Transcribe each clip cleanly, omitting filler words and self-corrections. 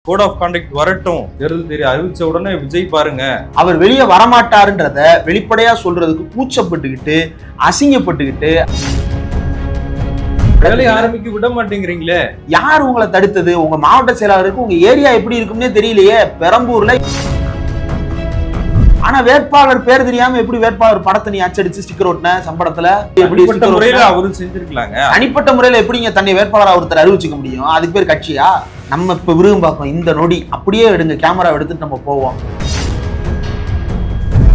Code of contact வரட்டும், தேர்தல் தேதி அறிவிச்ச உடனே விஜய் பாருங்க. அவர் வெளியே வரமாட்டாருன்றத வெளிப்படையா சொல்றதுக்கு கூச்சப்பட்டுக்கிட்டு அசிங்கப்பட்டுக்கிட்டு வேலையை ஆரம்பிக்க விட மாட்டேங்கிறீங்களே. யார் உங்களை தடுத்தது? உங்க மாவட்ட செயலாளருக்கு உங்க ஏரியா எப்படி இருக்கும்னே தெரியலையே. பெரம்பூர்ல ஆனா வேட்பாளர் பேர் தெரியாம எப்படி வேட்பாளர் படத்தை நீ அச்சடிச்சு ஸ்டிக்கர் ஒட்டின சம்பளத்துல? எப்படி முறையில அவரு செஞ்சிருக்கலாங்க. தனிப்பட்ட முறையில எப்படிங்க தன்னை வேட்பாளர் ஒருத்தர் அறிவிச்சுக்க முடியும்? அதுக்கு பேர் கட்சியா? நம்ம இப்ப விரும்பாக்கம் இந்த நொடி அப்படியே எடுங்க, கேமரா எடுத்துட்டு நம்ம போவோம்.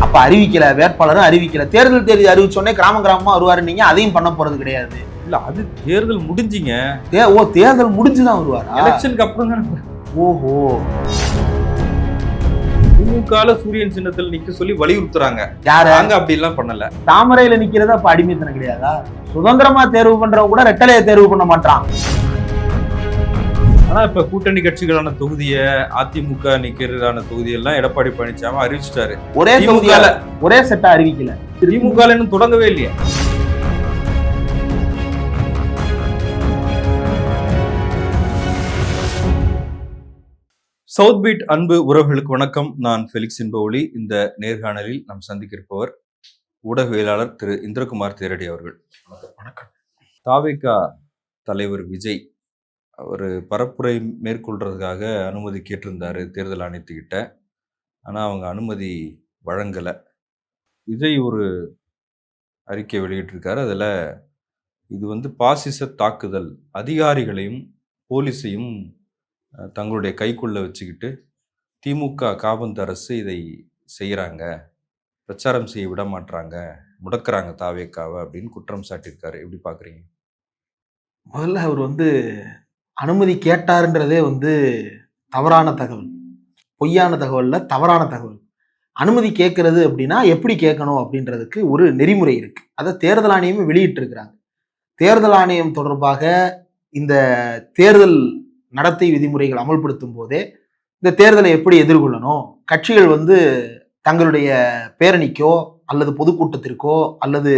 அப்ப அறிவிக்கல, வேட்பாளரும் அறிவிக்கல, தேர்தல் தேதி அறிவிச்சோடனே கிராமமா வருவாரு. நீங்க அதையும் பண்ண போறது கிடையாது. இல்ல, அது தேர்தல் முடிஞ்சிங்க. தேர்தல் முடிஞ்சுதான் வருவாரா? எலெக்ஷனுக்கு அப்புறம் தானே. ஓஹோ, திமுக சூரியன் சின்னத்தில் நிக்க சொல்லி வலியுறுத்துறாங்க. யாரு? அங்க அப்படி எல்லாம் பண்ணல. தாமரையில நிக்கிறதா அப்ப அடிமைத்தனம் கிடையாதா? சுதந்திரமா தேர்வு பண்றவங்க கூட ரெட்டலையை தேர்வு பண்ண மாட்டான். ஆனா இப்ப கூட்டணி கட்சிகளான தொகுதியை அதிமுக நிக்கிறதான தொகுதியெல்லாம் எடப்பாடி பழனிசாமி அறிவிச்சிட்டாரு. ஒரே தொகுதியால ஒரே செட்டா அறிவிக்கல. திமுக இன்னும் தொடங்கவே இல்லையா? சவுத் பீட் அன்பு உறவுகளுக்கு வணக்கம். நான் ஃபெலிக்ஸ் இன்பஒளி. இந்த நேர்காணலில் நாம் சந்திக்க இருப்பவர் ஊடகவியலாளர் திரு இந்திரகுமார் தேரடி அவர்கள். வணக்கம். தாவேகா தலைவர் விஜய் ஒரு பரப்புரை மேற்கொள்றதுக்காக அனுமதி கேட்டிருந்தாரு தேர்தல் ஆணையத்துக்கிட்ட. ஆனால் அவங்க அனுமதி வழங்கலை. விஜய் ஒரு அறிக்கை வெளியிட்டிருக்காரு. அதில் இது பாசிச தாக்குதல், அதிகாரிகளையும் போலீஸையும் தங்களுடைய கைக்குள்ள வச்சுக்கிட்டு திமுக காபந்து அரசு இதை செய்கிறாங்க, பிரச்சாரம் செய்ய விட மாட்டாங்க, முடக்கிறாங்க தாவேக்காவை அப்படின்னு குற்றம் சாட்டியிருக்காரு. எப்படி பார்க்குறீங்க? முதல்ல அவர் அனுமதி கேட்டாருன்றதே தவறான தகவல், பொய்யான தகவல்ல தவறான தகவல். அனுமதி கேட்கறது அப்படின்னா எப்படி கேட்கணும் அப்படின்றதுக்கு ஒரு நெறிமுறை இருக்கு. அதை தேர்தல் ஆணையமே வெளியிட்டு இருக்கிறாங்க. தேர்தல் ஆணையம் தொடர்பாக இந்த தேர்தல் நடத்தை விதிமுறைகள் அமல்படுத்தும் போதே இந்த தேர்தலை எப்படி எதிர்கொள்ளணும், கட்சிகள் தங்களுடைய பேரணிக்கோ அல்லது பொதுக்கூட்டத்திற்கோ அல்லது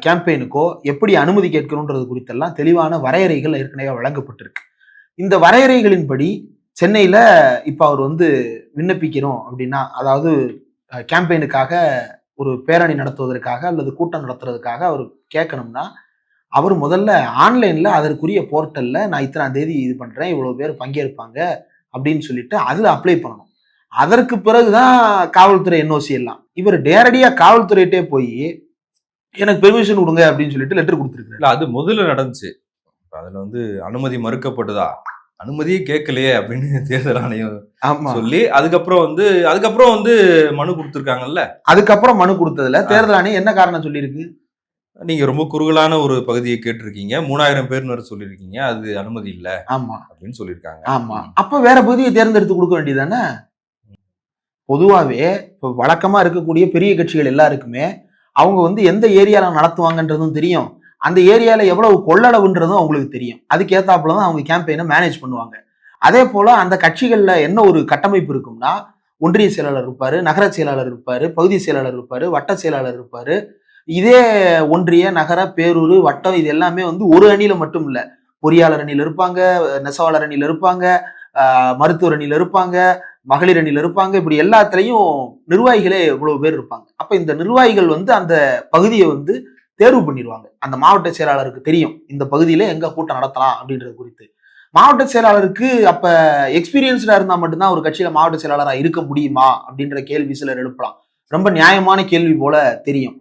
கேம்பெயினுக்கோ எப்படி அனுமதி கேட்கணுன்றது குறித்தெல்லாம் தெளிவான வரையறைகள் ஏற்கனவே வழங்கப்பட்டிருக்கு. இந்த வரையறைகளின்படி சென்னையில இப்ப அவர் விண்ணப்பிக்கணும் அப்படின்னா, அதாவது கேம்பெயினுக்காக ஒரு பேரணி நடத்துவதற்காக அல்லது கூட்டம் நடத்துறதுக்காக அவர் கேட்கணும்னா, அவர் முதல்ல ஆன்லைன்ல அதற்குரிய போர்ட்டல்ல நான் இத்தனாம் தேதி இது பண்றேன், இவ்வளவு பேர் பங்கேற்பாங்க அப்படின்னு சொல்லிட்டு அதுல அப்ளை பண்ணணும். அதற்கு பிறகுதான் காவல்துறை என்ஓசி எல்லாம். இவர் நேரடியா காவல்துறையிட்டே போய் எனக்கு பெர்மிஷன் கொடுங்க அப்படின்னு சொல்லிட்டு லெட்டர் கொடுத்துருக்காரு. அது முதல்ல நடந்துச்சு. அதுல அனுமதி மறுக்கப்பட்டதா, அனுமதியே கேட்கலையே அப்படின்னு தேர்தல் ஆணையம் சொல்லி அதுக்கப்புறம் மனு கொடுத்துருக்காங்கல்ல. அதுக்கப்புறம் மனு கொடுத்ததுல தேர்தல் ஆணையம் என்ன காரணம் சொல்லியிருக்கு? நீங்க ரொம்ப குறுகலான ஒரு பகுதியை கேட்டிருக்கீங்க, 3000 பேர்னு சொல்லியிருக்கீங்க, அது அனுமதி இல்ல அப்படின்னு சொல்லியிருக்காங்க. ஆமா, அப்ப வேற பகுதியை தேர்ந்தெடுத்து கொடுக்க வேண்டியதானே? பொதுவாவே இப்ப வழக்கமா இருக்கக்கூடிய பெரிய கட்சிகள் எல்லாருக்குமே அவங்க எந்த ஏரியால நடத்துவாங்கன்றதும் தெரியும், அந்த ஏரியால எவ்வளவு கொள்ளளவுன்றதும் அவங்களுக்கு தெரியும். அதுக்கேத்தாப்புலதான் அவங்க கேம்பெயினை மேனேஜ் பண்ணுவாங்க. அதே போல அந்த கட்சிகள்ல என்ன ஒரு கட்டமைப்பு இருக்கும்னா, ஒன்றிய செயலாளர் இருப்பாரு, நகர செயலாளர் இருப்பாரு, பகுதி செயலாளர் இருப்பாரு, வட்ட செயலாளர் இருப்பாரு. இதே ஒன்றிய, நகர, பேரூர், வட்டம் இது எல்லாமே ஒரு அணியில மட்டும் இல்ல. பொறியாளர் அணியில இருப்பாங்க, நெசவாளர் அணியில இருப்பாங்க, மருத்துவர் அணியில இருப்பாங்க, மகளிர் அணியில இருப்பாங்க. இப்படி எல்லாத்துலயும் நிர்வாகிகளே இவ்வளவு பேர் இருப்பாங்க. அப்ப இந்த நிர்வாகிகள் அந்த பகுதியை தேர்வு பண்ணிடுவாங்க. அந்த மாவட்ட செயலாளருக்கு தெரியும் இந்த பகுதியில எங்க கூட்டம் நடத்தலாம் அப்படின்றது குறித்து. மாவட்ட செயலாளருக்கு அப்ப எக்ஸ்பீரியன்ஸ்டா இருந்தா மட்டும்தான் ஒரு கட்சியில மாவட்ட செயலாளரா இருக்க முடியுமா அப்படின்ற கேள்வி சிலர் எழுப்பலாம். ரொம்ப நியாயமான கேள்வி போல தெரியும்.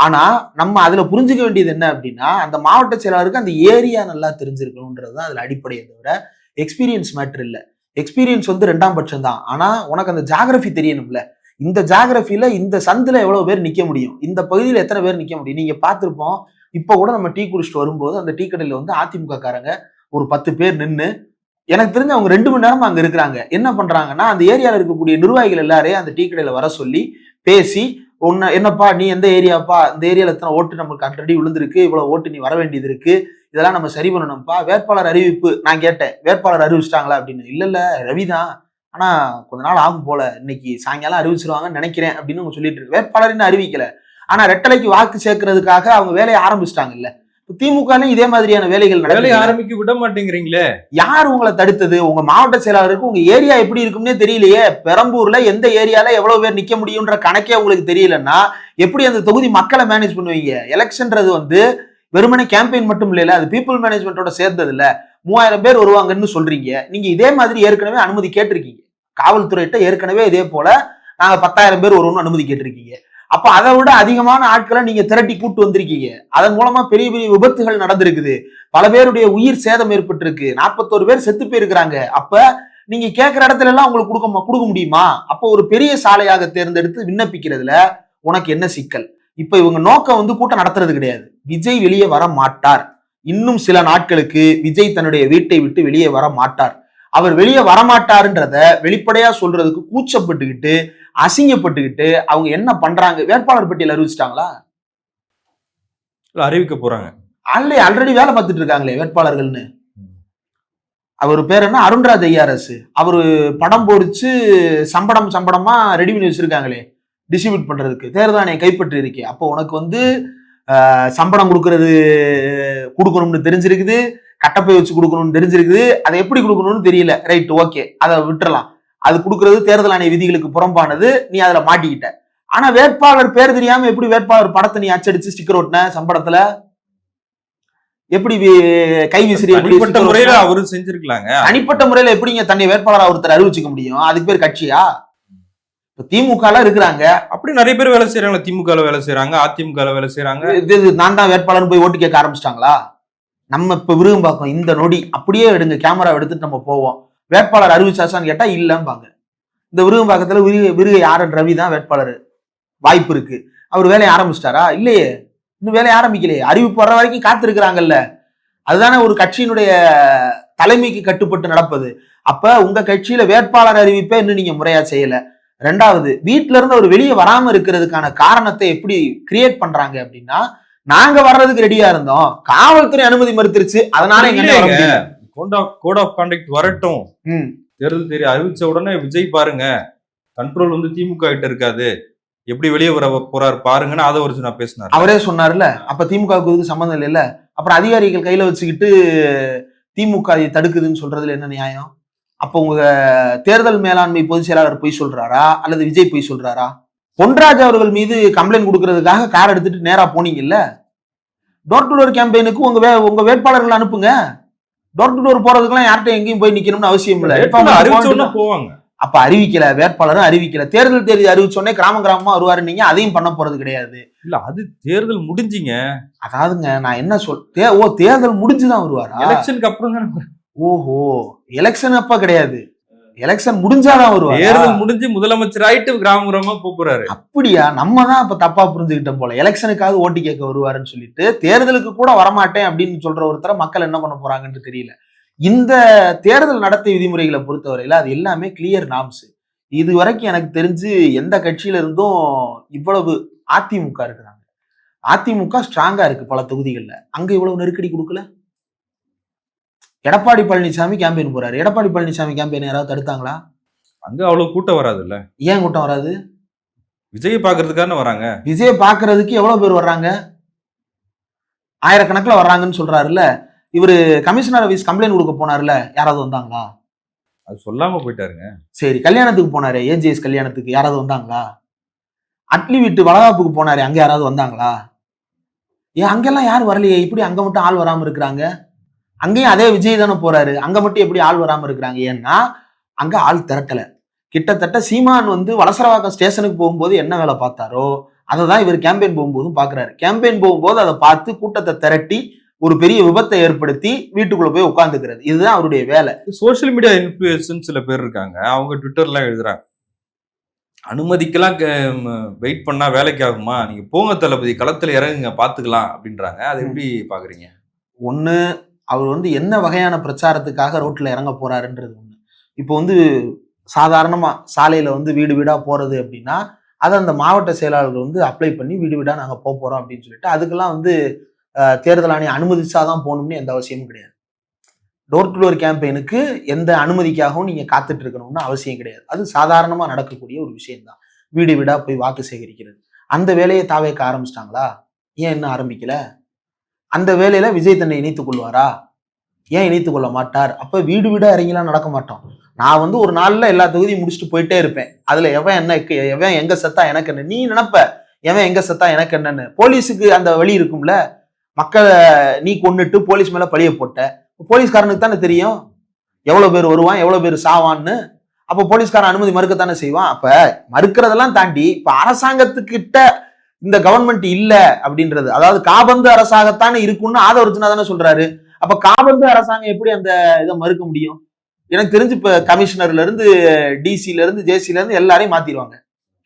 ஆனா நம்ம அதுல புரிஞ்சுக்க வேண்டியது என்ன அப்படின்னா, அந்த மாவட்ட செயலாளருக்கு அந்த ஏரியா நல்லா தெரிஞ்சிருக்கணும்ன்றதுதான் அதுல அடிப்படையை தவிர எக்ஸ்பீரியன்ஸ் மேட்டர் இல்ல. எக்ஸ்பீரியன்ஸ் 2ஆம் பட்சம் தான். ஆனா உனக்கு அந்த ஜாகிரபி தெரியணும்ல. இந்த ஜாகிரபில இந்த சந்துல எவ்வளவு பேர் நிக்க முடியும், இந்த பகுதியில எத்தனை பேர் நிக்க முடியும். நீங்க பார்த்திருப்போம், இப்ப கூட நம்ம டீ குடிச்சிட்டு வரும்போது அந்த டீ கடையில அதிமுக காரங்க ஒரு 10 பேர் நின்று, எனக்கு தெரிஞ்சு அவங்க 2 மணி நேரமா அங்க இருக்கிறாங்க. என்ன பண்றாங்கன்னா, அந்த ஏரியால இருக்கக்கூடிய நிர்வாகிகள் எல்லாரையும் அந்த டீ கடையில வர சொல்லி பேசி, என்னப்பா நீ எந்த ஏரியாப்பா, இந்த ஏரியால எத்தனை ஓட்டு நமக்கு ஆல்ரெடி விழுந்திருக்கு, இவ்வளவு ஓட்டு நீ வர வேண்டியது இருக்கு, இதெல்லாம் நம்ம சரி பண்ணணும்ப்பா. வேட்பாளர் அறிவிப்பு நான் கேட்டேன், வேட்பாளர் அறிவிச்சிட்டாங்களா அப்படின்னு. இல்ல ரவிதான், ஆனா கொஞ்ச நாள் ஆகும் போல, இன்னைக்கு சாயங்காலம் அறிவிச்சிருவாங்கன்னு நினைக்கிறேன் அப்படின்னு அவங்க சொல்லிட்டு இருக்கு. வேட்பாளர் இன்னும் அறிவிக்கல, ஆனா ரெட்டலைக்கு வாக்கு சேர்க்கறதுக்காக அவங்க வேலையை ஆரம்பிச்சிட்டாங்கல்ல. திமுகலையும் இதே மாதிரியான வேலைகள் வேலையை நடக்குது. ஆரம்பிக்க விட மாட்டேங்கிறீங்களே. யார் உங்களை தடுத்தது? உங்க மாவட்ட செயலாளருக்கு உங்க ஏரியா எப்படி இருக்கும்னே தெரியலையே. பெரம்பூர்ல எந்த ஏரியால எவ்வளவு பேர் நிக்க முடியும்ன்ற கணக்கே உங்களுக்கு தெரியலன்னா எப்படி அந்த தொகுதி மக்களை மேனேஜ் பண்ணுவீங்க? எலெக்ஷன்றது வந்து வெறுமனே கேம்பெயின் மட்டும் இல்லைல்ல, அது பீப்புள் மேனேஜ்மெண்டோட சேர்ந்தது இல்ல. 3000 பேர் வருவாங்கன்னு சொல்றீங்க. நீங்க இதே மாதிரி ஏற்கனவே அனுமதி கேட்டிருக்கீங்க. காவல்துறையிட்ட ஏற்கனவே இதே போல நாங்க 10,000 பேர் வருவோம்னு அனுமதி கேட்டிருக்கீங்க. அப்ப அதை விட அதிகமான ஆட்களை நீங்க திரட்டி கூட்டு வந்திருக்கீங்க. அதன் மூலமா பெரிய பெரிய விபத்துகள் நடந்திருக்குது. பல பேருடைய உயிர் சேதம் ஏற்பட்டிருக்கு. 41 பேர் செத்து போயிருக்கிறாங்க. அப்ப நீங்க கேட்கிற இடத்துல எல்லாம் உங்களுக்கு கொடுக்க முடியுமா? அப்போ ஒரு பெரிய சாலையாக தேர்ந்தெடுத்து விண்ணப்பிக்கிறதுல உனக்கு என்ன சிக்கல்? இப்ப இவங்க நோக்கம் வந்து கூட்டம் நடத்துறது கிடையாது. விஜய் வெளியே வர மாட்டார். இன்னும் சில நாட்களுக்கு விஜய் தன்னுடைய வீட்டை விட்டு வெளியே வர மாட்டார். அவர் வெளியே வரமாட்டாருன்றத வெளிப்படையா சொல்றதுக்கு கூச்சப்பட்டுக்கிட்டு அசிங்கப்பட்டுக்கிட்டு அவங்க என்ன பண்றாங்க? வேட்பாளர் பட்டியல் அறிவிச்சிட்டாங்களா? அறிவிக்க போறாங்க. ஆல்ரெடி வேலை பார்த்துட்டு இருக்காங்களே வேட்பாளர்கள்னு. அவர் பேர் என்ன? அருண்ராஜ் ஐஆர்எஸ். அவரு படம் பொறிச்சு சம்பளமா ரெடி பண்ணி வச்சிருக்காங்களே டிஸ்ட்ரிபியூட் பண்றதுக்கு. தேர்தல் ஆணையம் கைப்பற்றி இருக்கே. அப்போ உனக்கு வந்து சம்பளம் கொடுக்கணும்னு தெரிஞ்சிருக்குது, கட்டப்பை வச்சு கொடுக்கணும்னு தெரிஞ்சிருக்குது. அதை எப்படி கொடுக்கணும்னு தெரியல. ரைட், ஓகே, அதை விட்டுறலாம். அது கொடுக்கறது தேர்தல் ஆணைய விதிகளுக்கு புறம்பானது. நீ அதுல மாட்டிக்கிட்ட. ஆனா வேட்பாளர் பேர் தெரியாம எப்படி வேட்பாளர் படத்தை நீ அச்சடிச்சு ஸ்டிக்கர் ஒட்டின சம்பளத்துல? எப்படி கை விசிறி தனிப்பட்ட முறையில அவரு செஞ்சிருக்கலாங்க. தனிப்பட்ட முறையில எப்படிங்க தன்னை வேட்பாளர் ஒருத்தர் அறிவிச்சுக்க முடியும்? அதுக்கு பேர் கட்சியா? திமுக இருக்கிறாங்க. அப்படி நிறைய பேர் வேலை செய்யறாங்க. திமுக வேலை செய்யறாங்க, அதிமுக வேலை செய்யறாங்க. நான் தான் வேட்பாளர் போய் ஓட்டு கேட்க ஆரம்பிச்சிட்டாங்களா? நம்ம இப்ப விரும்பாக்கம் இந்த நொடி அப்படியே எடுங்க, கேமரா எடுத்துட்டு நம்ம போவோம். வேட்பாளர் அறிவிச்சாச்சான்னு கேட்டா இல்லம்பாங்க. இந்த விருகம்பாக்கத்துல விருகை ஆர்.என். ரவி தான் வேட்பாளர். வாய்ப்பு இருக்கு. அவர் வேலையை ஆரம்பிச்சிட்டாரா? இல்லையே, இன்னும் வேலையை ஆரம்பிக்கலையே. அறிவிப்பு வர்ற வரைக்கும் காத்திருக்கிறாங்கல்ல. அதுதானே ஒரு கட்சியினுடைய தலைமைக்கு கட்டுப்பட்டு நடப்பது. அப்ப உங்க கட்சியில வேட்பாளர் அறிவிப்பை இன்னும் நீங்க முறையா செய்யல. ரெண்டாவது, வீட்டுல இருந்து அவர் வெளியே வராம இருக்கிறதுக்கான காரணத்தை எப்படி கிரியேட் பண்றாங்க அப்படின்னா, நாங்க வர்றதுக்கு ரெடியா இருந்தோம், காவல்துறை அனுமதி மறுத்துருச்சு, அதனால கோட் ஆஃப் கான்டக்ட் வரட்டும். தேர்தல் அறிவிச்ச உடனே விஜய் பாருங்க, கண்ட்ரோல் வந்து திமுக கிட்ட இருக்காது, எப்படி வெளியே வர போறாரு பாருங்கன்னு அதை ஒரு நான் பேசினார். அவரே சொன்னார்ல. அப்ப திமுக சம்பந்தம் இல்லைல்ல. அப்புறம் அதிகாரிகள் கையில வச்சுக்கிட்டு திமுக தடுக்குதுன்னு சொல்றதுல என்ன நியாயம்? அப்ப உங்க தேர்தல் மேலாண்மை பொதுச் செயலாளர் பொய் சொல்றாரா அல்லது விஜய் பொய் சொல்றாரா? பொன்ராஜ் அவர்கள் மீது கம்ப்ளைண்ட் கொடுக்கறதுக்காக கார் எடுத்துட்டு நேரா போனீங்கல்ல. டோர் டு டோர் கேம்பெயினுக்கு உங்க வேட்பாளர்கள் அனுப்புங்க. டோர் டு டோர் போறதுக்கெல்லாம் யார்கிட்ட எங்கேயும் போய் நிக்கணும்னு அவசியம் இல்லை. போவாங்க. அப்ப அறிவிக்கல, வேட்பாளரும் அறிவிக்கல. தேர்தல் தேதி அறிவிச்சோடனே கிராமமா வருவாரு. நீங்க அதையும் பண்ண போறது கிடையாது. இல்ல, அது தேர்தல் முடிஞ்சிங்க. அதாவதுங்க நான் என்ன தேர்தல் முடிஞ்சுதான் வருவாரா? எலெக்ஷனுக்கு அப்புறம். ஓஹோ, எலெக்ஷன் அப்ப கிடையாது, எலெக்ஷன் முடிஞ்சாதான் வருவாரு. தேர்தல் முடிஞ்சு முதலமைச்சர் ஆயிட்டு கிராமமா போறாரு. அப்படியா? நம்ம தான் அப்ப தப்பா புரிஞ்சுக்கிட்டோம் போல. எலெக்ஷனுக்காவது ஓட்டு கேட்க வருவாருன்னு சொல்லிட்டு தேர்தலுக்கு கூட வரமாட்டேன் அப்படின்னு சொல்ற ஒருத்தர மக்கள் என்ன பண்ண போறாங்கன்னு தெரியல. இந்த தேர்தல் நடத்தை விதிமுறைகளை பொறுத்தவரையில அது எல்லாமே கிளியர் நாம்ஸ். இது வரைக்கும் எனக்கு தெரிஞ்சு எந்த கட்சியில இருந்தும் இவ்வளவு அதிமுக இருக்கிறாங்க. அதிமுக ஸ்ட்ராங்கா இருக்கு பல தொகுதிகள்ல. அங்க இவ்வளவு நெருக்கடி கொடுக்கல. எடப்பாடி பழனிசாமி கேம்பெயின் போறாரு. எடப்பாடி பழனிசாமி கேம்பெயின் யாராவது தடுத்தாங்களா? அங்க அவ்வளவு கூட்டம் வராது இல்ல. ஏன் கூட்டம் வராது? விஜய் பாக்குறதுக்கான வராங்க. விஜய் பாக்குறதுக்கு எவ்வளவு பேர் வர்றாங்க? ஆயிரக்கணக்கில் வர்றாங்கன்னு சொல்றாருல்ல. இவரு கமிஷனர் ஆபீஸ் கம்ப்ளைண்ட் கொடுக்க போனார்ல, யாராவது வந்தாங்களா? அது சொல்லாம போயிட்டாருங்க. சரி, கல்யாணத்துக்கு போனாரு, ஏஜிஎஸ் கல்யாணத்துக்கு யாராவது வந்தாங்களா? அட்லி வீட்டு வளகாப்புக்கு போனாரு, அங்க யாராவது வந்தாங்களா? ஏன் அங்கெல்லாம் யாரும் வரலையே, இப்படி அங்க மட்டும் ஆள் வராம இருக்கிறாங்க? அங்கேயும் அதே விஜய் தானே போறாரு, அங்க மட்டும் எப்படி ஆள் வராம இருக்கிறாங்க? ஏன்னா அங்க ஆள் திரட்டல. கிட்டத்தட்ட சீமான் வந்து வலசரவாக்கம் ஸ்டேஷனுக்கு போகும்போது என்ன வேலை பார்த்தாரோ அதை தான் இவர் கேம்பெயின் போகும்போதும் பாக்குறாரு. கேம்பெயின் போகும்போது அதை பார்த்து கூட்டத்தை திரட்டி ஒரு பெரிய விபத்தை ஏற்படுத்தி வீட்டுக்குள்ள போய் உட்காந்துக்கிறது, இதுதான் அவருடைய வேலை. சோசியல் மீடியா இன்ஃப்ளூயன்ஸ் சில பேர் இருக்காங்க, அவங்க ட்விட்டர்லாம் எழுதுறாங்க, அனுமதிக்கெல்லாம் வெயிட் பண்ணா வேலைக்கு ஆகுமா, நீங்க போங்க தளபதி, களத்துல இறங்குங்க பாத்துக்கலாம் அப்படின்றாங்க. அதை எப்படி பாக்குறீங்க? ஒண்ணு, அவர் வந்து என்ன வகையான பிரச்சாரத்துக்காக ரோட்ல இறங்க போறாருன்றது ஒண்ணு. இப்போ வந்து சாதாரணமா சாலையில வந்து வீடு வீடா போறது அப்படின்னா அதை அந்த மாவட்ட செயலாளர்கள் வந்து அப்ளை பண்ணி வீடு வீடா நாங்க போறோம் அப்படின்னு சொல்லிட்டு அதுக்கெல்லாம் வந்து தேர்தல் ஆணையம் அனுமதிச்சாதான் போகணும்னு எந்த அவசியமும் கிடையாது. டோர் டு டோர் கேம்பெயினுக்கு எந்த அனுமதிக்காகவும் நீங்க காத்துட்டு இருக்கணும்னு அவசியம் கிடையாது. அது சாதாரணமா நடக்கக்கூடிய ஒரு விஷயம்தான், வீடு வீடா போய் வாக்கு சேகரிக்கிறது. அந்த வேலையை தாவேக்க ஆரம்பிச்சிட்டாங்களா? ஏன் இன்னும் ஆரம்பிக்கல? அந்த வேலையில விஜய் தன்னை இணைத்துக் கொள்வாரா? ஏன் இணைத்துக் கொள்ள மாட்டார்? அப்ப வீடு வீடா இறங்கிலாம் நடக்க மாட்டோம். நான் வந்து ஒரு நாள்ல எல்லா தொகுதியும் முடிச்சுட்டு போயிட்டே இருப்பேன். அதுல எவன் எங்க செத்தா எனக்கு என்ன, நீ நினைப்ப எவன் எங்க செத்தா எனக்கு என்னன்னு. போலீஸுக்கு அந்த வழி இருக்கும்ல, மக்களை நீ கொன்னுட்டு போலீஸ் மேல பழிய போட்ட, போலீஸ்காரனுக்கு தானே தெரியும் எவ்வளவு பேர் வருவான் எவ்வளவு பேர் சாவான்னு. அப்ப போலீஸ்காரன் அனுமதி மறுக்கத்தானே செய்வான். அப்ப மறுக்கிறதெல்லாம் தாண்டி இப்ப அரசாங்கத்துக்கிட்ட இந்த கவர்மெண்ட் இல்ல அப்படின்றது, அதாவது காபந்து அரசாங்கத்தானே இருக்கும்னு ஆதவர்ஜுனா தானே சொல்றாரு. அப்ப காபந்து அரசாங்கம் எப்படி அந்த இதை மறுக்க முடியும்? எனக்கு தெரிஞ்சு இப்ப கமிஷனர்ல இருந்து டிசில இருந்து ஜேசில இருந்து எல்லாரையும் மாத்திடுவாங்க.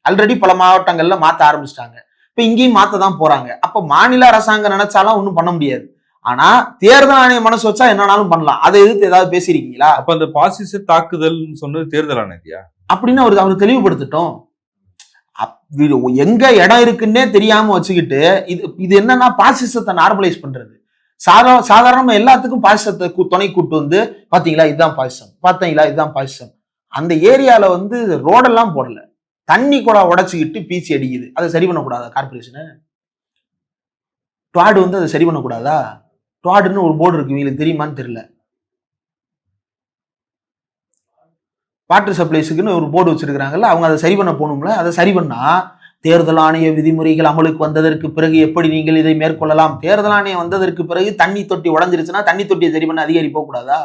ஆல்ரெடி பல மாவட்டங்கள்ல மாத்த ஆரம்பிச்சிட்டாங்க. இப்ப இங்கேயும் மாத்ததான் போறாங்க. அப்ப மாநில அரசாங்கம் நினைச்சாலும் ஒண்ணும் பண்ண முடியாது. ஆனா தேர்தல் ஆணையம் மனசு வச்சா என்னன்னாலும் பண்ணலாம். அதை எதிர்த்து ஏதாவது பேசியிருக்கீங்களா? அப்ப அந்த பாசிச தாக்குதல் சொன்னது தேர்தல் ஆணையத்தியா அப்படின்னு அவர் தெளிவுபடுத்தட்டும். எங்க இடம் இருக்குன்னே தெரியாம வச்சுக்கிட்டு இது என்னன்னா பாசிசத்தை நார்மலைஸ் பண்றது. சாதாரணமா எல்லாத்துக்கும் பாசிசத்தை துணை கூட்டு வந்து பாத்தீங்களா இதுதான் பாசிசம், பாத்தீங்களா இதுதான் பாசிசம். அந்த ஏரியால வந்து ரோடெல்லாம் போடல, தண்ணி கூட உடைச்சுக்கிட்டு பீச்சி அடிக்குது. அதை சரி பண்ணக்கூடாதா கார்பரேஷனு? டுவாடு வந்து அதை சரி பண்ணக்கூடாதா? டுவாடுன்னு ஒரு போர்டு இருக்கு, இவங்களுக்கு தெரியுமான்னு தெரியல. வாட்டர் சப்ளைஸுக்குன்னு ஒரு போர்டு வச்சிருக்கிறாங்கல்ல, அவங்க அதை சரி பண்ண போகணும்ல. அதை சரி பண்ணா தேர்தல் ஆணைய விதிமுறைகள் அமலுக்கு வந்ததற்கு பிறகு எப்படி நீங்கள் இதை மேற்கொள்ளலாம்? தேர்தல் ஆணையம் வந்ததற்கு பிறகு தண்ணி தொட்டி உடஞ்சிருச்சுன்னா தண்ணி தொட்டியை சரி பண்ண அதிகாரி போகக்கூடாதா?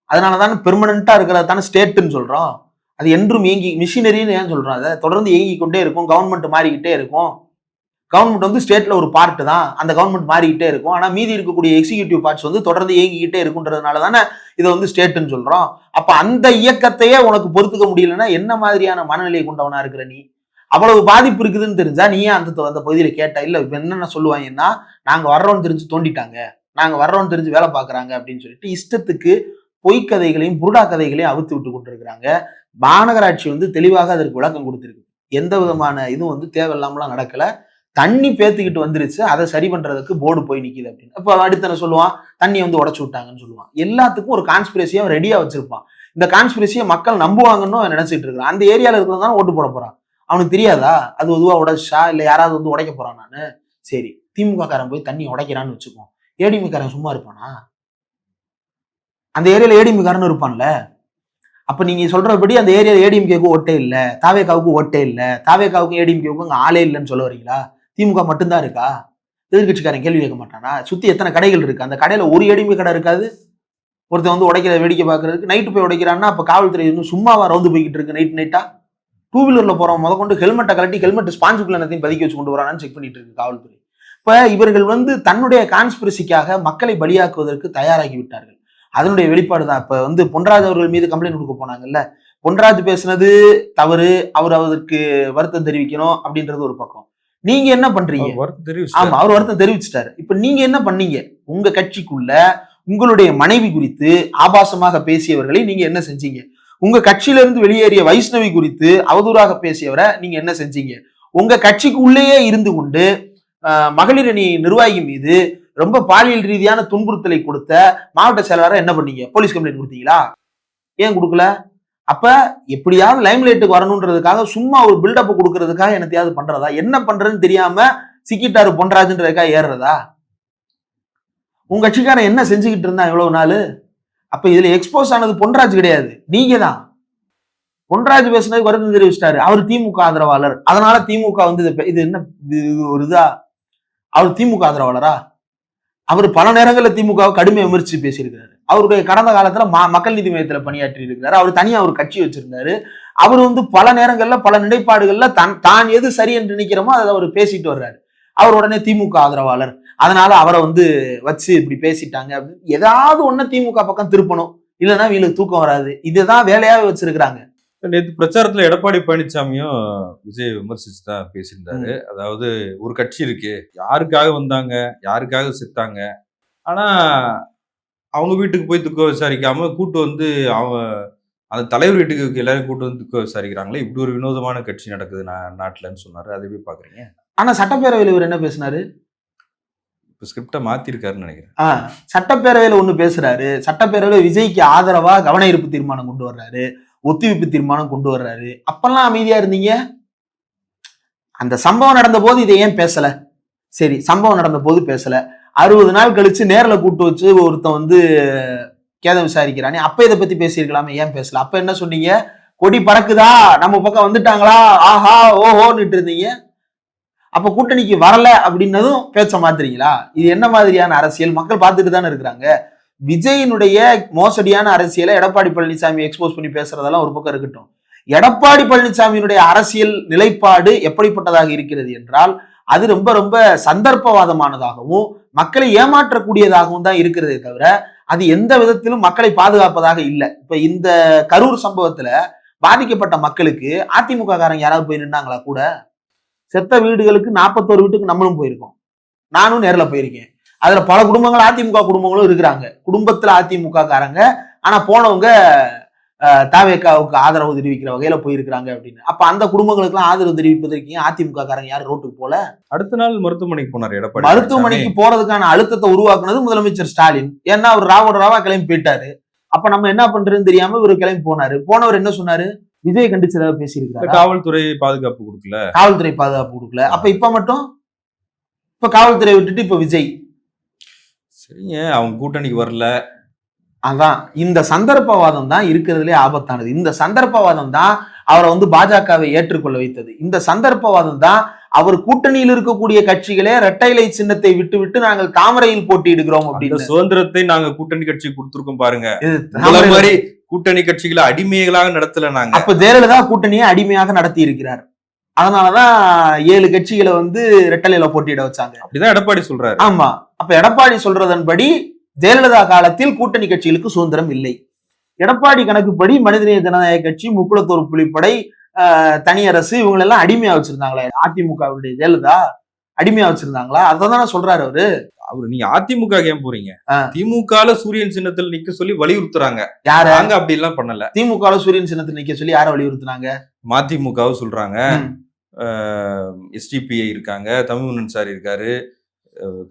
அதனாலதான் பெர்மனண்டா இருக்கிறது தானே ஸ்டேட்னு சொல்றோம். அது என்றும் இயங்கி மிஷினரின்னு ஏன் சொல்றோம்? அதை தொடர்ந்து இயங்கி கொண்டே இருக்கும், கவர்மெண்ட் மாறிக்கிட்டே இருக்கும். கவர்மெண்ட் வந்து ஸ்டேட்ல ஒரு பார்ட் தான், அந்த கவர்மெண்ட் மாறிக்கிட்டே இருக்கும். ஆனா மீதி இருக்கக்கூடிய எக்ஸிகியூட்டிவ் பார்ட்ஸ் வந்து தொடர்ந்து இயங்கிக்கிட்டே இருக்குன்றதுனால தானே இதை வந்து ஸ்டேட்னு சொல்றோம். அப்ப அந்த இயக்கத்தையே உனக்கு பொறுத்துக்க முடியலன்னா என்ன மாதிரியான மனநிலையை கொண்டவனா இருக்கிற நீ? அவ்வளவு பாதிப்பு இருக்குதுன்னு தெரிஞ்சா நீ ஏன் அந்த பகுதியில கேட்ட? இல்ல இப்ப என்னென்ன சொல்லுவாங்கன்னா, நாங்க வர்றோம்னு தெரிஞ்சு தோண்டிட்டாங்க, நாங்க வர்றோம்னு தெரிஞ்சு வேலை பாக்குறாங்க அப்படின்னு சொல்லிட்டு இஷ்டத்துக்கு பொய்க்கதைகளையும் புருடா கதைகளையும் அவித்து விட்டு கொண்டிருக்கிறாங்க. மாநகராட்சி வந்து தெளிவாக அதற்கு விளக்கம் கொடுத்திருக்கு. எந்த விதமான இதுவும் வந்து தேவையில்லாமலாம் நடக்கல. தண்ணி பேத்துக்கிட்டு வந்துருச்சு, அதை சரி பண்றதுக்கு போர்டு போய் நிக்குது அப்படின்னு. அப்ப அடுத்த என்ன சொல்லுவான்? தண்ணி வந்து உடைச்சு விட்டாங்கன்னு சொல்லுவான். எல்லாத்துக்கும் ஒரு கான்ஸ்பிரசியா ரெடியா வச்சிருப்பான். இந்த கான்ஸ்பிரசியை மக்கள் நம்புவாங்கன்னு நினைச்சிட்டு இருக்கான். அந்த ஏரியால இருக்கிறவங்க ஓட்டு போட போறான். அவனுக்கு தெரியாதா அது பொதுவா உடைச்சா இல்ல யாராவது வந்து உடைக்க போறான்? நானு சரி திமுக காரன் போய் தண்ணி உடைக்கிறான்னு வச்சுக்கோம், ஏடிஎம் காரன் சும்மா இருப்பானா? அந்த ஏரியால ஏடிஎம் காரன் இருப்பான்ல. அப்ப நீங்க சொல்றபடி அந்த ஏரியால ஏடிஎம்கேக்கு ஓட்டே இல்ல, தாவேகாவுக்கு ஓட்டே இல்ல, தாவேகாவுக்கும் ஏடிஎம்கேவுக்கும் அங்க ஆளே இல்லைன்னு சொல்ல வரீங்களா? திமுக மட்டும்தான் இருக்கா? எதிர்கட்சிக்காரன் கேள்வி கேட்க மாட்டானா? சுத்தி எத்தனை கடைகள் இருக்கு, அந்த கடையில ஒரு ஏடிஎம்கே கடை இருக்காது? ஒருத்தன் வந்து உடைக்கிற வேடிக்கை பாக்குறதுக்கு நைட்டு போய் உடைக்கிறான்னா அப்ப காவல்துறை இன்னும் சும்மாவா ரவுந்து போய்கிட்டு இருக்கு நைட்டா? டூ வீலர்ல போறவன் முத கொண்டு ஹெல்மெட்டை கலட்டி ஹெல்மெட் ஸ்பாஞ்சுக்குள்ள எல்லாத்தையும் பதுக்கி வச்சு கொண்டு வரான்னு செக் பண்ணிட்டு இருக்கு காவல்துறை. இப்ப இவர்கள் வந்து தன்னுடைய கான்ஸ்பிரசிக்காக மக்களை பலியாக்குவதற்கு தயாராகி விட்டார்கள். அதனுடைய வெளிப்பாடு தான். இப்ப வந்து பொன்ராஜ் அவர்கள் மீது கம்ப்ளைண்ட் கொடுக்க போனாங்கல்ல, பொன்ராஜ் பேசுனது தவறு, அவர் அதற்கு வருத்தம் தெரிவிக்கணும் அப்படின்றது ஒரு பக்கம். நீங்க என்ன பண்றீங்க? ஆமா, அவர் வருத்தம் தெரிவிச்சிட்டாரு. இப்ப நீங்க என்ன பண்ணீங்க? உங்க கட்சிக்குள்ள உங்களுடைய மனைவி குறித்து ஆபாசமாக பேசியவர்களை நீங்க என்ன செஞ்சீங்க? உங்க கட்சியில இருந்து வெளியேறிய வைஷ்ணவி குறித்து அவதூறாக பேசியவரை நீங்க என்ன செஞ்சீங்க? உங்க கட்சிக்கு உள்ளேயே இருந்து கொண்டு மகளிர் அணி நிர்வாகி மீது ரொம்ப பாலியல் ரீதியான துன்புறுத்தலை கொடுத்த மாவட்ட செயலாளரை என்ன பண்ணீங்க? போலீஸ் கம்ப்ளைண்ட் கொடுத்தீங்களா? ஏன் கொடுக்கல? அப்ப எப்படியாவது லைம்லைட்டுக்கு வரணும்ன்றதுக்காக சும்மா ஒரு பில்டப் கொடுக்கறதுக்காக என்னத்தையாவது பண்றதா? என்ன பண்றதுன்னு தெரியாம சிக்கிட்டாரு பொன்ராஜ்ன்றதுக்காக ஏறுறதா? உங்க கட்சிக்காரன் என்ன செஞ்சுக்கிட்டு இருந்தா இவ்வளவு நாள்? அப்ப இதுல எக்ஸ்போஸ் ஆனது பொன்ராஜ் கிடையாது, நீங்க தான். பொன்ராஜ் பேசுனதுக்கு வருத்தம் தெரிவிச்சிட்டாரு. அவர் திமுக ஆதரவாளர், அதனால திமுக வந்து இது என்ன ஒரு இதா? அவர் திமுக ஆதரவாளரா? அவர் பல நேரங்களில் திமுகவை கடுமையை விமர்சித்து பேசியிருக்கிறாரு. அவருடைய கடந்த காலத்துல மக்கள் நீதி மையத்துல பணியாற்றி இருக்கிறாரு. அவர் தனியா ஒரு கட்சி வச்சிருந்தாரு. அவர் வந்து பல நேரங்கள்ல பல நிலைப்பாடுகள்ல தான் எது சரி என்று நினைக்கிறோமோ அதை அவர் பேசிட்டு வர்றாரு. அவர் உடனே திமுக ஆதரவாளர், அதனால அவரை வந்து வச்சு இப்படி பேசிட்டாங்க அப்படின்னு ஏதாவது ஒண்ணு திமுக பக்கம் திருப்பணும், இல்லைன்னா வீட்டுக்கு தூக்கம் வராது. இதுதான் வேலையாவே வச்சிருக்கிறாங்க. நேற்று பிரச்சாரத்துல எடப்பாடி பழனிசாமியும் விஜய் விமர்சிச்சு தான் பேசியிருந்தாரு. அதாவது ஒரு கட்சி இருக்கு, யாருக்காக வந்தாங்க, யாருக்காக செத்தாங்க, ஆனா அவங்க வீட்டுக்கு போய் துக்கம் விசாரிக்காம கூட்டு வந்து அவங்க அந்த தலைவர் வீட்டுக்கு எல்லாரும் கூட்டு வந்து துக்கம் விசாரிக்கிறாங்களே, இப்படி ஒரு வினோதமான கட்சி நடக்குது நாட்டுலன்னு சொன்னாரு. அதை எப்படி பாக்குறீங்க? ஆனா சட்டப்பேரவையில் இவர் என்ன பேசினாரு? இப்ப ஸ்கிரிப்டை மாத்திருக்காருன்னு நினைக்கிறேன். சட்டப்பேரவையில ஒண்ணு பேசுறாரு, சட்டப்பேரவையில விஜய்க்கு ஆதரவா கவன ஈர்ப்பு தீர்மானம் கொண்டு வர்றாரு, ஒத்திவைப்பு தீர்மானம் கொண்டு வர்றாரு. அப்பெல்லாம் அமைதியா இருந்தீங்க. அந்த சம்பவம் நடந்த போது இதை ஏன் பேசல? சரி, சம்பவம் நடந்த போது பேசல. 60 நாள் கழிச்சு நேர்ல கூட்டு வச்சு ஒருத்தன் வந்து கேதம் விசாரிக்கிறானே, அப்ப இதை பத்தி பேசியிருக்கலாமே, ஏன் பேசல? அப்ப என்ன சொன்னீங்க? கொடி பறக்குதா, நம்ம பக்கம் வந்துட்டாங்களா, ஆஹா ஓஹோன்னுட்டு இருந்தீங்க. அப்ப கூட்டணிக்கு வரல அப்படின்னதும் பேச்ச மாத்துறீங்களா? இது என்ன மாதிரியான அரசியல்? மக்கள் பார்த்துட்டு தானே இருக்கிறாங்க. விஜயினுடைய மோசடியான அரசியலை எடப்பாடி பழனிசாமி எக்ஸ்போஸ் பண்ணி பேசுறதெல்லாம் ஒரு பக்கம் இருக்கட்டும். எடப்பாடி பழனிசாமியினுடைய அரசியல் நிலைப்பாடு எப்படிப்பட்டதாக இருக்கிறது என்றால், அது ரொம்ப ரொம்ப சந்தர்ப்பவாதமானதாகவும் மக்களை ஏமாற்றக்கூடியதாகவும் தான் இருக்கிறதே தவிர, அது எந்த விதத்திலும் மக்களை பாதுகாப்பதாக இல்லை. இப்ப இந்த கரூர் சம்பவத்துல பாதிக்கப்பட்ட மக்களுக்கு அதிமுக காரங்க யாராவது போய் நின்னாங்களா கூட? செத்த வீடுகளுக்கு 41 வீட்டுக்கு நம்மளும் போயிருக்கோம். நானும் நேர்ல போயிருக்கேன். அதுல பல குடும்பங்கள் அதிமுக குடும்பங்களும் இருக்கிறாங்க. குடும்பத்துல அதிமுக காரங்க, ஆனா போனவங்க தாவேக்காவுக்கு ஆதரவு தெரிவிக்கிற வகையில போயிருக்கிறாங்க அப்படின்னு. அப்ப அந்த குடும்பங்களுக்கு எல்லாம் ஆதரவு தெரிவிப்பதற்கு அதிமுக காரங்க யாரும் ரோட்டுக்கு போல. அடுத்த நாள் மருத்துவமனைக்கு போனார் எடப்பாடி. மருத்துவமனைக்கு போறதுக்கான அழுத்தத்தை உருவாக்குனது முதலமைச்சர் ஸ்டாலின். ஏன்னா அவர் ராவோட ராவா கிளம்பி போயிட்டாரு. அப்ப நம்ம என்ன பண்றதுன்னு தெரியாம இவர் கிளம்பி போனாரு. போனவர் என்ன சொன்னாரு? விஜய் கண்டிச்சு ஏதாவது பேசியிருக்காரு. காவல்துறை பாதுகாப்பு கொடுக்கல, காவல்துறை பாதுகாப்பு கொடுக்கல. அப்ப இப்ப மட்டும் இப்ப காவல்துறை விட்டுட்டு இப்ப விஜய். சரிங்க, அவங்க கூட்டணிக்கு வரல. அதான் இந்த சந்தர்ப்பவாதம் தான் இருக்கிறதுலே ஆபத்தானது. இந்த சந்தர்ப்பவாதம் தான் அவரை வந்து பாஜகவை ஏற்றுக்கொள்ள வைத்தது. இந்த சந்தர்ப்பவாதம் தான் அவர் கூட்டணியில் இருக்கக்கூடிய கட்சிகளே இரட்டை இலை சின்னத்தை விட்டு விட்டு நாங்கள் தாமரையில் போட்டியிடுகிறோம் அப்படின்னு. சுதந்திரத்தை நாங்க கூட்டணி கட்சி கொடுத்திருக்கோம் பாருங்க. மாதிரி கூட்டணி கட்சிகளை அடிமைகளாக நடத்தல நாங்க. அப்ப ஜெயலலிதா கூட்டணியை அடிமையாக நடத்தி இருக்கிறார். அதனாலதான் 7 கட்சிகளை வந்து இரட்டலையில போட்டியிட வச்சாங்க. அப்படிதான் எடப்பாடி சொல்றாரு. ஆமா, அப்ப எடப்பாடி சொல்றதன்படி ஜெயலலிதா காலத்தில் கூட்டணி கட்சிகளுக்கு சுதந்திரம் இல்லை. எடப்பாடி கணக்குப்படி மனிதநேய ஜனநாயக கட்சி, முக்குளத்தோர் புலிப்படை, தனியரசு இவங்களெல்லாம் அடிமையா வச்சிருந்தாங்களா? அதிமுகவுடைய ஜெயலலிதா அடிமையா வச்சிருந்தாங்களா? அதான சொல்றாரு அவரு. நீங்க அதிமுக ஏன் போறீங்க? திமுக சூரியன் சின்னத்தில் நிக்க சொல்லி வலியுறுத்துறாங்க. யாரு? நாங்க அப்படி எல்லாம் பண்ணல. திமுக சூரியன் சின்னத்தில் நிக்க சொல்லி யார வலியுறுத்துனாங்க? மதிமுக சொல்றாங்க, எஸ்டிபிஐ இருக்காங்க, தமிழ்மன்னன் சார் இருக்காரு,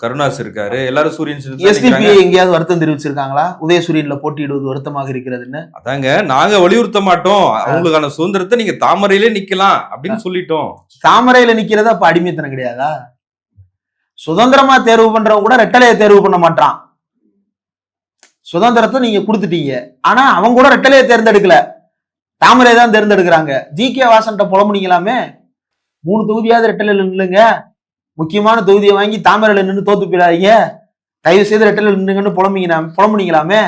கருணாஸ் இருக்காரு, எல்லாரும் சூரியன் சின்னத்தில். எஸ்டிபிஐ எங்கேயாவது வருத்தம் தெரிவிச்சிருக்காங்களா உதயசூரியன்ல போட்டியிடுவது வருத்தமாக இருக்கிறதுன்னு? அதாங்க, நாங்க வலியுறுத்த மாட்டோம், அவங்களுக்கான சுதந்திரத்தை நீங்க தாமரையிலே நிக்கலாம் அப்படின்னு சொல்லிட்டோம். தாமரையில நிக்கிறதா அப்ப அடிமைத்தனம் கிடையாதா? சுதந்திரமா தேர்வு பண்றவங்க கூட ரெட்டலையை தேர்வு பண்ண மாட்டான். சுதந்திரத்தை நீங்க கொடுத்துட்டீங்க, ஆனா அவங்க கூட ரெட்டலையை தேர்ந்தெடுக்கல, தாமரை தான் தேர்ந்தெடுக்கிறாங்க. ஜி.கே. வாசன்ட்ட புலம்புனீங்களாமே, 3 தொகுதியாவது ரெட்டலையில நில்லுங்க, முக்கியமான தொகுதியை வாங்கி தாமரையில நின்று தோத்து போயிடாதீங்க, தயவு செய்து ரெட்டலையில நின்னுங்கன்னு புலம்புனீங்களாமே.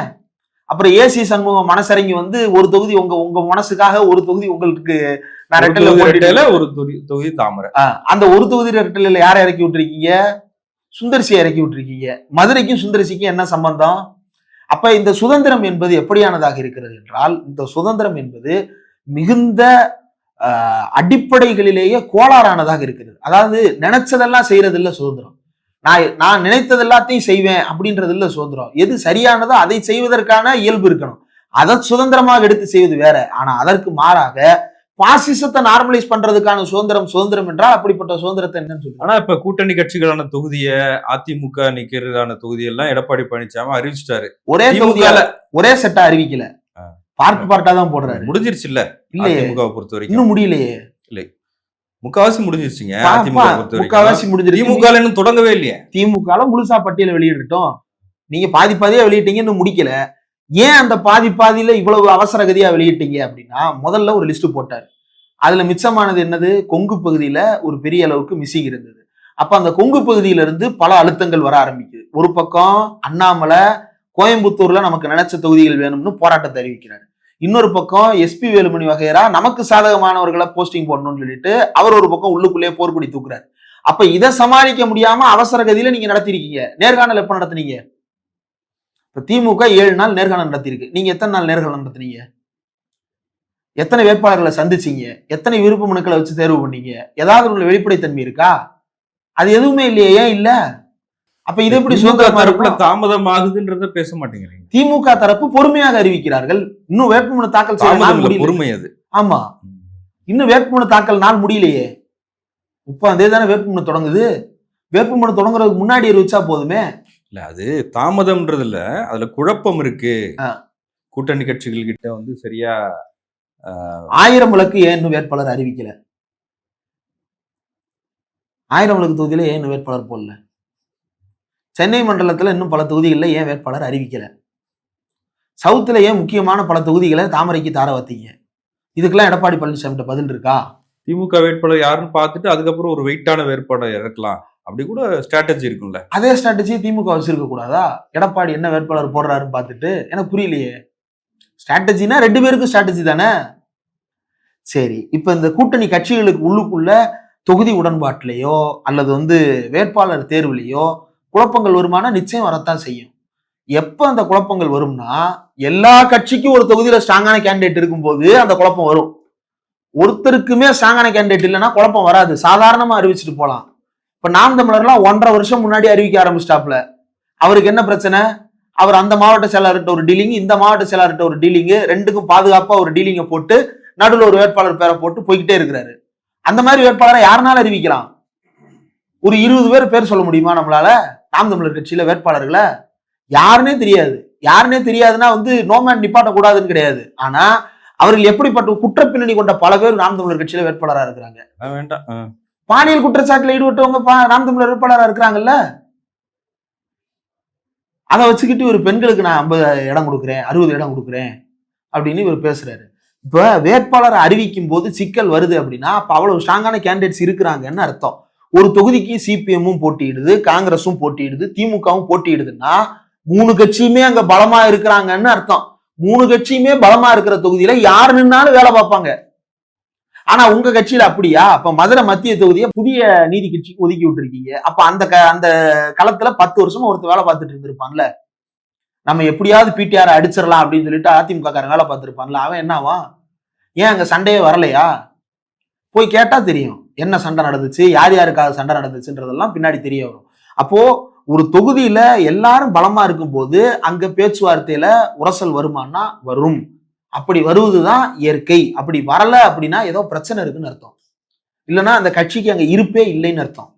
அப்புறம் ஏசி சண்முகம் மனசரங்கி வந்து ஒரு தொகுதி உங்க மனசுக்காக, ஒரு தொகுதி உங்களுக்கு நான் ரெட்டலையில, ஒரு தொகுதி தாமரை. அந்த ஒரு தொகுதி ரெட்டலையில யாரை இறக்கி விட்டுருக்கீங்க? சுந்தர்சியை இறக்கி விட்டுருக்கீங்க. மதுரைக்கும் சுந்தர்சிக்கும் என்ன சம்பந்தம்? அப்ப இந்த சுதந்திரம் என்பது எப்படியானதாக இருக்கிறது என்றால், இந்த சுதந்திரம் என்பது மிகுந்த அடிப்படைகளிலேயே கோளாறானதாக இருக்கிறது. அதாவது நினைச்சதெல்லாம் செய்யறது இல்ல சுதந்திரம். நான் நினைத்தது எல்லாத்தையும் செய்வேன் அப்படின்றது இல்ல சுதந்திரம். எது சரியானதோ அதை செய்வதற்கான இயல்பு இருக்கணும். அதை சுதந்திரமாக எடுத்து செய்வது வேற. ஆனா அதற்கு மாறாக பாசிசத்தை நார்மலைஸ் பண்றதுக்கான சுதந்திரம் என்றால் அப்படிப்பட்ட சுதந்திரத்தை என்னன்னு சொல்லுங்க. ஆனா இப்ப கூட்டணி கட்சிகளான தொகுதியை, அதிமுக நிக்கிறதான தொகுதியெல்லாம் எடப்பாடி பழனிசாமி அறிவிச்சிட்டாரு. ஒரே தொகுதியால ஒரே செட்டா அறிவிக்கல, பார்ட்டா தான் போடுறாரு. முடிஞ்சிருச்சு இல்ல? அதிமுகவை பொறுத்த வரைக்கும் இன்னும் முடியலையே. இல்லை, முக்காவாசி முடிஞ்சிருச்சுங்க. அதிமுக பொறுத்த வரைக்கும் முக்காவாசி முடிஞ்சிருச்சு. திமுக இன்னும் தொடங்கவே இல்லையே. திமுக முழுசா பட்டியலை வெளியிடட்டும். நீங்க பாதியா வெளியிட்டீங்க, இன்னும் முடிக்கல. ஏன் அந்த பாதியில இவ்வளவு அவசர கதியா வெளியிட்டீங்க அப்படின்னா, முதல்ல ஒரு லிஸ்ட் போட்டாரு. அதுல மிச்சமானது என்னது? கொங்கு பகுதியில ஒரு பெரிய அளவுக்கு மிஸ்ஸிங் இருந்தது. அப்ப அந்த கொங்கு பகுதியில இருந்து பல அழுத்தங்கள் வர ஆரம்பிக்குது. ஒரு பக்கம் அண்ணாமலை கோயம்புத்தூர்ல நமக்கு நினைச்ச தொகுதிகள் வேணும்னு போராட்டத்தை அறிவிக்கிறாரு. இன்னொரு பக்கம் எஸ்பி வேலுமணி வகைரா நமக்கு சாதகமானவர்களை போஸ்டிங் போடணும்னு சொல்லிட்டு அவர் ஒரு பக்கம் உள்ளுக்குள்ளே போர்க்குடி தூக்குறாரு. அப்ப இதை சமாளிக்க முடியாம அவசர கதியில நீங்க நடத்திருக்கீங்க. நேர்காணல் எப்ப நடத்தினீங்க? இப்ப திமுக 7 நாள் நேர்காணல் நடத்திருக்கு. நீங்க எத்தனை நாள் நேர்காணல் நடத்தினீங்க? எத்தனை வேட்பாளர்களை சந்திச்சீங்க? எத்தனை விருப்ப மனுக்களை வச்சு தேர்வு பண்ணீங்க? ஏதாவது உள்ள வெளிப்படைத்தன்மை இருக்கா? அது எதுவுமே இல்லையே. ஏன் இல்ல? அப்ப இது எப்படி சுதந்திர தாமதம் ஆகுதுன்றத பேச மாட்டேங்கிறீங்க. திமுக தரப்பு பொறுமையாக அறிவிக்கிறார்கள். இன்னும் வேட்புமனு தாக்கல் செய்ய பொறுமை அது. ஆமா, இன்னும் வேட்புமனு தாக்கல் நாள் முடியலையே. 30ஆம் தேதி தானே வேட்புமனு தொடங்குது. வேட்புமனு தொடங்குறதுக்கு முன்னாடி அறிவிச்சா போதுமே. இல்ல, அது தாமதம்ன்றது இல்ல, அதுல குழப்பம் இருக்கு. கூட்டணி கட்சிகள் கிட்ட வந்து சரியா 1000 விளக்கு ஏன் இன்னும் வேட்பாளர் அறிவிக்கல? 1000 விளக்கு தொகுதியில ஏன் வேட்பாளர் போடல? சென்னை மண்டலத்துல இன்னும் பல தொகுதிகளில் ஏன் வேட்பாளர் அறிவிக்கல? சவுத்துல ஏன் முக்கியமான பல தொகுதிகளை தாமரைக்கு தார வத்தீங்க? இதுக்கெல்லாம் எடப்பாடி பழனிசாமி பதில் இருக்கா? திமுக வேட்பாளர் யாருன்னு பார்த்துட்டு அதுக்கப்புறம் ஒரு வெயிட்டான வேட்பாளர் இறக்கலாம், அப்படி கூட ஸ்ட்ராட்டஜி இருக்கும்ல. அதே ஸ்ட்ராட்டஜி திமுக வச்சிருக்க கூடாதா? எடப்பாடி என்ன வேட்பாளர் போடுறாருன்னு பார்த்துட்டு எனக்கு புரியலையே. ஸ்ட்ராட்டஜினா 2 பேருக்கும் ஸ்ட்ராட்டஜி தானே. சரி, இப்ப இந்த கூட்டணி கட்சிகளுக்கு உள்ளுக்குள்ள தொகுதி உடன்பாட்டிலேயோ அல்லது வேட்பாளர் தேர்வுலையோ குழப்பங்கள் வருமானா நிச்சயம் வரத்தான் செய்யும். எப்ப அந்த குழப்பங்கள் வரும்னா, எல்லா கட்சிக்கும் ஒரு தொகுதியில ஸ்ட்ராங்கான கேண்டிடேட் இருக்கும்போது அந்த குழப்பம் வரும். ஒருத்தருக்குமே ஸ்ட்ராங்கான கேண்டிடேட் இல்லைன்னா குழப்பம் வராது, சாதாரணமா அறிவிச்சுட்டு போலாம். இப்ப நாம் தமிழர்லாம் 1.5 வருஷம் முன்னாடி அறிவிக்க ஆரம்பிச்சிட்டாப்ல. அவருக்கு என்ன பிரச்சனை? அவர் அந்த மாவட்ட செயலாளர்கிட்ட ஒரு டீலிங், இந்த மாவட்ட செயலாளர்கிட்ட ஒரு டீலிங், ரெண்டுக்கும் பாதுகாப்பா ஒரு டீலிங்கை போட்டு நடுவில் ஒரு வேட்பாளர் பேரை போட்டு போய்கிட்டே இருக்கிறாரு. அந்த மாதிரி வேட்பாளரை யாருனாலும் அறிவிக்கலாம். ஒரு 20 பேர் சொல்ல முடியுமா நம்மளால? நாம் தமிழர் கட்சியில வேட்பாளர்களை யாருன்னே தெரியாது. யாருன்னே தெரியாதுன்னா நோமேன் நிப்பாட்ட கூடாதுன்னு கிடையாது. ஆனா அவர்கள் எப்படிப்பட்ட குற்றப்பின்னணி கொண்ட பல பேர் நாம் தமிழர் கட்சியில வேட்பாளராக இருக்கிறாங்க. வேண்டாம், பாலியல் குற்றச்சாட்டுல ஈடுபட்டவங்க நாம் தமிழர் வேட்பாளராக இருக்கிறாங்கல்ல. அதை வச்சுக்கிட்டு ஒரு பெண்களுக்கு நான் 50 இடம் கொடுக்குறேன், 60 இடம் கொடுக்குறேன் அப்படின்னு இவர் பேசுறாரு. இப்ப வேட்பாளரை அறிவிக்கும் போது சிக்கல் வருது அப்படின்னா அப்ப அவ்வளவு ஸ்ட்ராங்கான கேண்டிடேட்ஸ் இருக்கிறாங்கன்னு அர்த்தம். ஒரு தொகுதிக்கு சிபிஎம்மும் போட்டியிடுது, காங்கிரஸும் போட்டியிடுது, திமுகவும் போட்டியிடுதுன்னா 3 கட்சியுமே அங்க பலமா இருக்கிறாங்கன்னு அர்த்தம். 3 கட்சியுமே பலமா இருக்கிற தொகுதியில யாரு நின்னாலும் வேலை பார்ப்பாங்க. ஆனா உங்க கட்சியில அப்படியா? அப்ப மதுரை மத்திய தொகுதியை புதிய நீதி கட்சிக்கு ஒதுக்கி விட்டுருக்கீங்க. அப்ப அந்த களத்துல 10 வருஷமா ஒருத்தர் வேலை பார்த்துட்டு இருந்திருப்பான்ல. நம்ம எப்படியாவது பிடிஆர் அடிச்சிடலாம் அப்படின்னு சொல்லிட்டு அதிமுக காரன் வேலை பார்த்துருப்பான்ல, அவன் என்னவா? ஏன் அங்க சண்டையே வரலையா? போய் கேட்டா தெரியும் என்ன சண்டை நடந்துச்சு, யார் யாருக்காக சண்டை நடந்துச்சுன்றதெல்லாம் பின்னாடி தெரிய வரும். அப்போ ஒரு தொகுதியில எல்லாரும் பலமா இருக்கும் போது அங்க பேச்சுவார்த்தையில உரசல் வருமானா வரும். அப்படி வருவதுதான் இயற்கை. அப்படி வரல அப்படின்னா ஏதோ பிரச்சனை இருக்குன்னு அர்த்தம். இல்லைன்னா அந்த கட்சிக்கு அங்க இருப்பே இல்லைன்னு அர்த்தம்.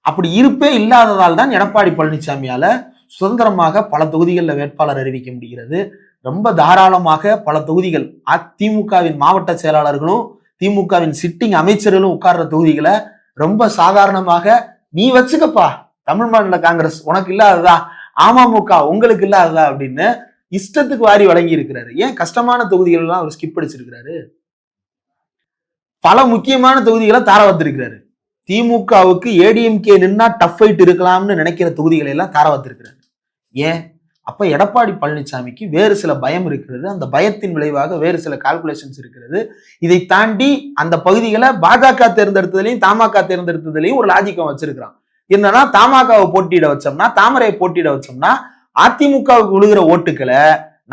அப்படி இருப்பே இல்லாததால் தான் எடப்பாடி பழனிசாமியால சுதந்திரமாக பல தொகுதிகளில் வேட்பாளர் அறிவிக்க முடிகிறது. ரொம்ப தாராளமாக பல தொகுதிகள் அதிமுகவின் மாவட்ட செயலாளர்களும் திமுகவின் சிட்டிங் அமைச்சர்களும் உட்கார்ற தொகுதிகளை ரொம்ப சாதாரணமாக நீ வச்சுக்கப்பா, தமிழ் மாநில காங்கிரஸ் உனக்கு இல்லாததா, அமமுக உங்களுக்கு இல்லாததா அப்படின்னு இஷ்டத்துக்கு வாரி வழங்கி இருக்கிறாரு. ஏன் கஷ்டமான தொகுதிகள் எல்லாம் அவர் ஸ்கிப் அடிச்சிருக்கிறாரு. பல முக்கியமான தொகுதிகளை தார வத்திருக்கிறாரு. திமுகவுக்கு ஏடிஎம்கே நின்னா டஃப் ஃபைட் இருக்கலாம்னு நினைக்கிற தொகுதிகளை எல்லாம் தார வத்திருக்கிறாரு. ஏன்? அப்ப எடப்பாடி பழனிசாமிக்கு வேறு சில பயம் இருக்கிறது. அந்த பயத்தின் விளைவாக வேறு சில கால்குலேஷன்ஸ் இருக்கிறது. இதை தாண்டி அந்த பகுதிகளை பாஜக தேர்ந்தெடுத்ததுலையும் தமாக தேர்ந்தெடுத்ததுலையும் ஒரு லாஜிக்கம் வச்சிருக்கிறான். என்னன்னா, தமாகவை போட்டியிட வச்சோம்னா, தாமரையை போட்டியிட வச்சோம்னா அதிமுகவுக்கு விழுகிற ஓட்டுக்களை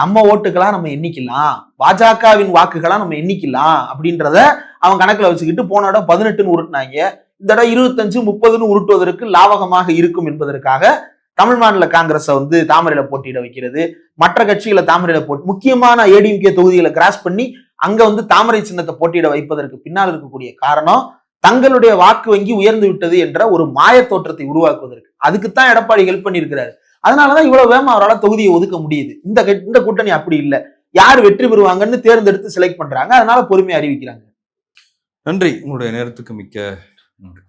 நம்ம ஓட்டுகளா நம்ம எண்ணிக்கலாம், பாஜகவின் வாக்குகளா நம்ம எண்ணிக்கலாம் அப்படின்றத அவன் கணக்குல வச்சுக்கிட்டு போன இடம் 18ன்னு உருட்டினாங்க. இந்த இடம் 25, 30ன்னு உருட்டுவதற்கு லாவகமாக இருக்கும் என்பதற்காக தமிழ் மாநில காங்கிரஸை தாமரையில போட்டியிட வைக்கிறது, மற்ற கட்சிகளை தாமரையில போட்டு முக்கியமான ஏடிஎம்கே தொகுதிகளை கிராஸ் பண்ணி அங்க தாமரை சின்னத்தை போட்டியிட வைப்பதற்கு பின்னால் இருக்கக்கூடிய காரணம் தங்களுடைய வாக்கு வங்கி உயர்ந்து விட்டது என்ற ஒரு மாய தோற்றத்தை உருவாக்குவதற்கு. அதுக்குத்தான் எடப்பாடி ஹெல்ப் பண்ணியிருக்கிறாரு. அதனாலதான் இவ்வளவு வேகமா அவரால் தொகுதியை ஒதுக்க முடியுது. இந்த கூட்டணி அப்படி இல்லை. யார் வெற்றி பெறுவாங்கன்னு தேர்ந்தெடுத்து செலக்ட் பண்றாங்க. அதனால பொறுமையை அறிவிக்கிறாங்க. நன்றி, உங்களுடைய நேரத்துக்கு மிக்க நன்றி.